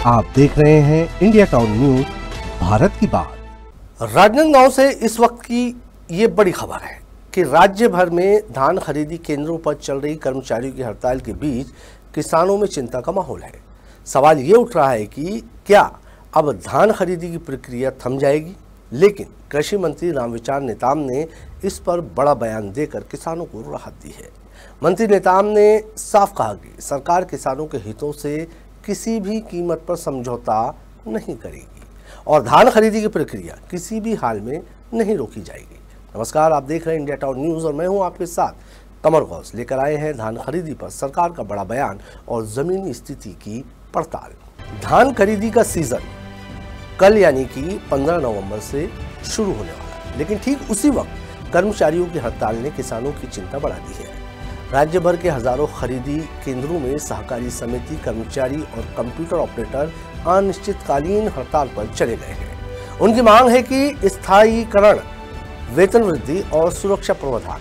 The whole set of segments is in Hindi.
आप देख रहे हैं इंडिया टाउन न्यूज, भारत की बात। राजनांदगांव से इस वक्त की ये बड़ी खबर है कि राज्य भर में धान खरीदी केंद्रों पर चल रही कर्मचारियों की हड़ताल के बीच किसानों में चिंता का माहौल है। सवाल ये उठ रहा है कि क्या अब धान खरीदी की प्रक्रिया थम जाएगी, लेकिन कृषि मंत्री रामविचार नेताम ने इस पर बड़ा बयान देकर किसानों को राहत दी है। मंत्री नेताम ने साफ कहा कि सरकार किसानों के हितों से किसी भी कीमत पर समझौता नहीं करेगी और धान खरीदी की प्रक्रिया किसी भी हाल में नहीं रोकी जाएगी। नमस्कार, आप देख रहे हैं इंडिया टाउन न्यूज और मैं हूं आपके साथ कमर गौस। लेकर आए हैं धान खरीदी पर सरकार का बड़ा बयान और जमीनी स्थिति की पड़ताल। धान खरीदी का सीजन कल यानी कि 15 नवंबर से शुरू होने वाला है, लेकिन ठीक उसी वक्त कर्मचारियों की हड़ताल ने किसानों की चिंता बढ़ा दी है। राज्य भर के हजारों खरीदी केंद्रों में सहकारी समिति कर्मचारी और कंप्यूटर ऑपरेटर अनिश्चितकालीन हड़ताल पर चले गए हैं। उनकी मांग है कि स्थायीकरण, वेतन वृद्धि और सुरक्षा प्रावधान।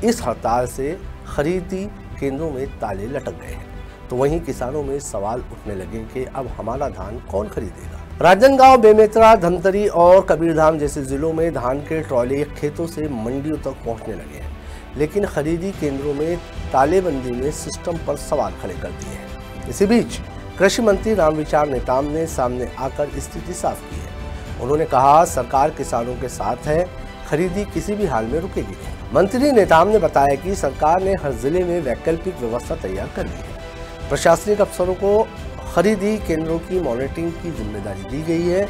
इस हड़ताल से खरीदी केंद्रों में ताले लटक गए हैं, तो वहीं किसानों में सवाल उठने लगे कि अब हमारा धान कौन खरीदेगा। राजनांदगांव, बेमेतरा, धमतरी और कबीरधाम जैसे जिलों में धान के ट्रॉले खेतों से मंडियों तक पहुंचने लगे हैं, लेकिन खरीदी केंद्रों में तालेबंदी ने सिस्टम पर सवाल खड़े कर दिए हैं। इसी बीच कृषि मंत्री रामविचार नेताम ने सामने आकर स्थिति साफ की है। उन्होंने कहा, सरकार किसानों के साथ है, खरीदी किसी भी हाल में रुकेगी नहीं। मंत्री नेताम ने बताया कि सरकार ने हर जिले में वैकल्पिक व्यवस्था तैयार कर ली है। प्रशासनिक अफसरों को खरीदी केंद्रों की मॉनिटरिंग की जिम्मेदारी दी गई है।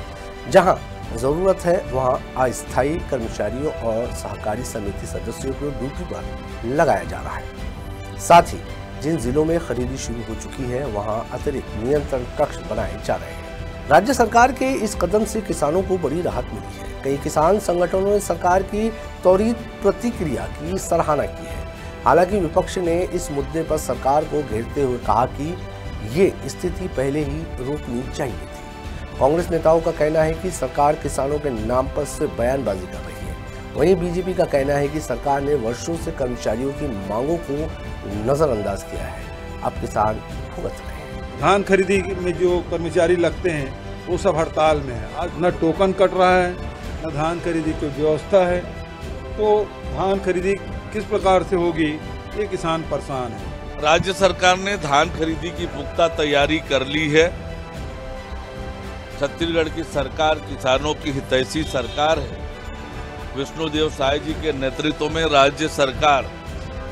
जहां जरूरत है वहां अस्थायी कर्मचारियों और सहकारी समिति सदस्यों को ड्यूटी पर लगाया जा रहा है। साथ ही जिन जिलों में खरीदी शुरू हो चुकी है वहां अतिरिक्त नियंत्रण कक्ष बनाए जा रहे हैं। राज्य सरकार के इस कदम से किसानों को बड़ी राहत मिली है। कई किसान संगठनों ने सरकार की त्वरित प्रतिक्रिया की सराहना की है। हालांकि विपक्ष ने इस मुद्दे पर सरकार को घेरते हुए कहा कि ये स्थिति पहले ही रोकनी चाहिए थी। कांग्रेस नेताओं का कहना है कि सरकार किसानों के नाम पर सिर्फ बयानबाजी कर रही है। वहीं बीजेपी का कहना है कि सरकार ने वर्षों से कर्मचारियों की मांगों को नजरअंदाज किया है, अब किसान भुगत रहे हैं। धान खरीदी में जो कर्मचारी लगते हैं वो सब हड़ताल में है। आज न टोकन कट रहा है, न धान खरीदी की व्यवस्था है, तो धान खरीदी किस प्रकार से होगी, ये किसान परेशान है। राज्य सरकार ने धान खरीदी की पुख्ता तैयारी कर ली है। छत्तीसगढ़ की सरकार किसानों की हितैषी सरकार है। विष्णुदेव साय जी के नेतृत्व में राज्य सरकार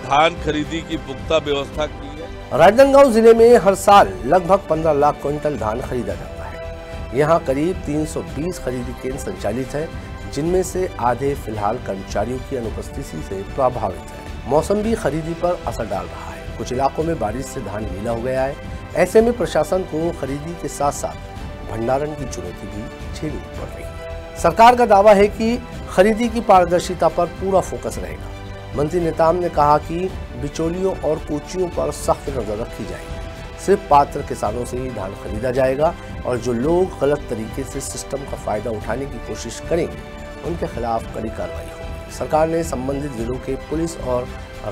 धान खरीदी की पुख्ता व्यवस्था की है। राजनांदगांव जिले में हर साल लगभग 15 लाख क्विंटल धान खरीदा जाता है। यहाँ करीब 320 खरीदी केंद्र संचालित है, जिनमें से आधे फिलहाल कर्मचारियों की अनुपस्थिति से प्रभावित है। मौसम भी खरीदी पर असर डाल रहा है। कुछ इलाकों में बारिश से धान गीला हो गया है। ऐसे में प्रशासन को खरीदी के साथ साथ भंडारण की चुनौती भी झेलनी पड़ रही है। सरकार का दावा है कि खरीदी की पारदर्शिता पर पूरा फोकस रहेगा। मंत्री नेताम ने कहा कि बिचौलियों और कोचियों पर सख्त नजर रखी जाएगी। सिर्फ पात्र किसानों से ही धान खरीदा जाएगा और जो लोग गलत तरीके से सिस्टम का फायदा उठाने की कोशिश करेंगे उनके खिलाफ कड़ी कार्रवाई होगी। सरकार ने संबंधित जिलों के पुलिस और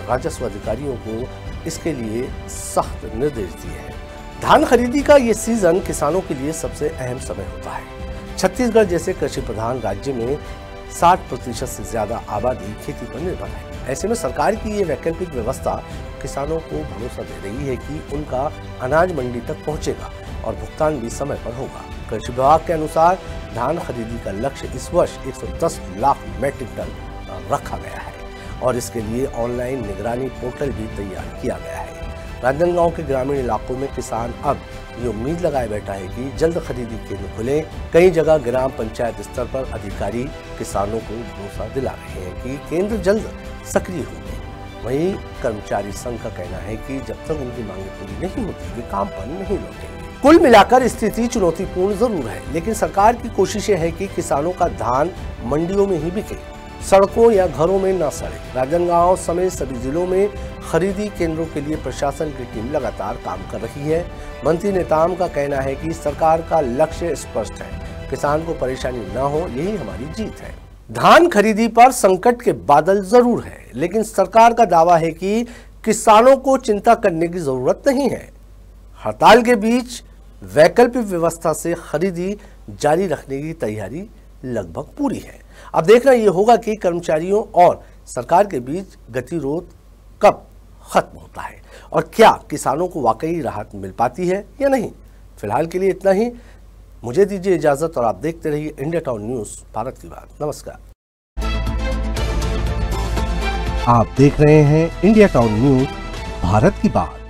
राजस्व अधिकारियों को इसके लिए सख्त निर्देश दिए हैं। धान खरीदी का ये सीजन किसानों के लिए सबसे अहम समय होता है। छत्तीसगढ़ जैसे कृषि प्रधान राज्य में 60% से ज्यादा आबादी खेती पर निर्भर है। ऐसे में सरकार की ये वैकल्पिक व्यवस्था किसानों को भरोसा दे रही है कि उनका अनाज मंडी तक पहुंचेगा और भुगतान भी समय पर होगा। कृषि विभाग के अनुसार धान खरीदी का लक्ष्य इस वर्ष 110 लाख मैट्रिक टन रखा गया है और इसके लिए ऑनलाइन निगरानी पोर्टल भी तैयार किया गया है। राजनांदगांव के ग्रामीण इलाकों में किसान अब ये उम्मीद लगाए बैठा है कि जल्द खरीदी केंद्र खुले। कई जगह ग्राम पंचायत स्तर पर अधिकारी किसानों को भरोसा दिला रहे हैं कि केंद्र जल्द सक्रिय होंगे। वहीं कर्मचारी संघ का कहना है कि जब तक उनकी मांगें पूरी नहीं होती वे काम पर नहीं लौटेंगे। कुल मिलाकर स्थिति चुनौतीपूर्ण जरूर है, लेकिन सरकार की कोशिशें हैं कि किसानों का धान मंडियों में ही बिके, सड़कों या घरों में न सड़े। राजनांदगांव समेत सभी जिलों में खरीदी केंद्रों के लिए प्रशासन की टीम लगातार काम कर रही है। मंत्री नेताम का कहना है कि सरकार का लक्ष्य स्पष्ट है, किसान को परेशानी न हो, यही हमारी जीत है। धान खरीदी पर संकट के बादल जरूर है, लेकिन सरकार का दावा है कि किसानों को चिंता करने की जरूरत नहीं है। हड़ताल के बीच वैकल्पिक व्यवस्था से खरीदी जारी रखने की तैयारी लगभग पूरी है। अब देखना यह होगा कि कर्मचारियों और सरकार के बीच गतिरोध कब खत्म होता है और क्या किसानों को वाकई राहत मिल पाती है या नहीं। फिलहाल के लिए इतना ही, मुझे दीजिए इजाजत और आप देखते रहिए इंडिया टाउन न्यूज भारत की बात। नमस्कार। आप देख रहे हैं इंडिया टाउन न्यूज भारत की बात।